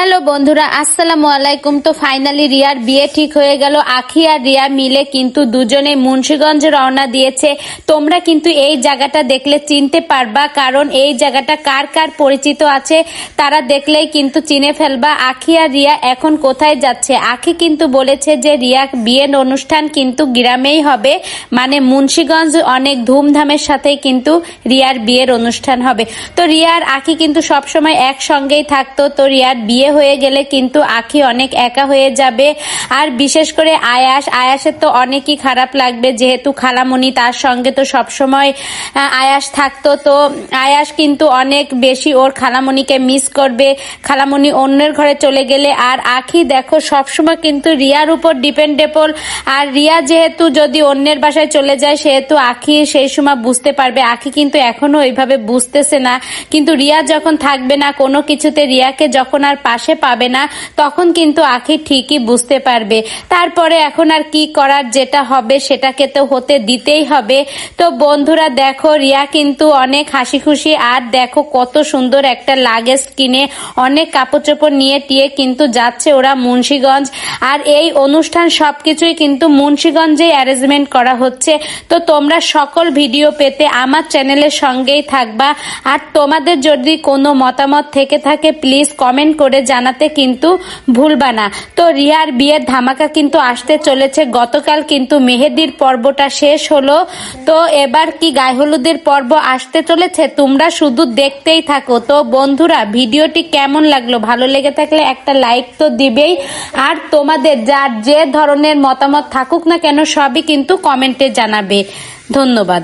Hello বন্ধুরা, আসসালামু আলাইকুম। তো ফাইনালি রিয়ার বিয়ে ঠিক হয়ে গেল। আখি আর রিয়া মিলে কিন্তু দুজনে মুন্সিগঞ্জ রওনা দিয়েছে। তোমরা কিন্তু এই জায়গাটা দেখলে চিনতে পারবা, কারণ এই জায়গাটা কার কার পরিচিত আছে তারা দেখলেই কিন্তু চিনে ফেলবা। আখি আর রিয়া এখন কোথায় যাচ্ছে? আখি কিন্তু বলেছে যে রিয়া বিয়ের অনুষ্ঠান কিন্তু গ্রামেই হবে, মানে মুন্সিগঞ্জ অনেক ধুমধামের সাথে কিন্তু রিয়ার বিয়ের অনুষ্ঠান হবে। তো রিয়া আর আখি কিন্তু সবসময় একসঙ্গেই থাকতো। তো রিয়ার বিয়ে হয়ে গেলে কিন্তু আখি অনেক একা হয়ে যাবে। আর বিশেষ করে আয়াসের তো অনেকই খারাপ লাগবে, যেহেতু খালামণি তার সঙ্গে তো সবসময় আয়াস থাকতো। তো আয়াস কিন্তু অনেক বেশি ওর খালামণিকে মিস করবে, খালামণি অন্যের ঘরে চলে গেলে। আর আখি দেখো সবসময় কিন্তু রিয়ার উপর ডিপেন্ডেবল। আর রিয়া যেহেতু যদি অন্যের বাসায় চলে যায়, সেহেতু আখি সেই সময় বুঝতে পারবে। আখি কিন্তু এখনো ওইভাবে বুঝতেছে না, কিন্তু রিয়া যখন থাকবে না কোনো কিছুতে, রিয়াকে যখন আর পাশে পাবে না, তখন কিন্তু আখি ঠিকই বুঝতে পারবে। তারপরে এখন আর কি করার, যেটা হবে সেটাকে তো হতে দিতেই হবে। তো বন্ধুরা দেখো, রিয়া কিন্তু অনেক হাসি খুশি। আর দেখো কত সুন্দর একটা লাগেজ কিনে অনেক কাপড় চোপড় নিয়ে টিয়ে কিন্তু যাচ্ছে ওরা মুন্সিগঞ্জ। আর এই অনুষ্ঠান সবকিছুই কিন্তু মুন্সিগঞ্জে অ্যারেঞ্জমেন্ট করা হচ্ছে। তো তোমরা সকল ভিডিও পেতে আমার চ্যানেলের সঙ্গেই থাকবা। আর তোমাদের যদি কোনো মতামত থেকে থাকে প্লিজ কমেন্ট করে জানাতে কিন্তু ভুলবা না। তো রিয়ার বিয়ের ধামাকা কিন্তু আসতে চলেছে। গতকাল কিন্তু মেহেদির পর্বটা শেষ হলো, তো এবার কি গায়ে হলুদের পর্ব আসতে চলেছে, তোমরা শুধু দেখতেই থাকো। তো বন্ধুরা, ভিডিওটি কেমন লাগলো? ভালো লেগে থাকলে একটা লাইক তো দিবেই। আর তোমাদের যার যে ধরনের মতামত থাকুক না কেন, সবই কিন্তু কমেন্টে জানাবে। ধন্যবাদ।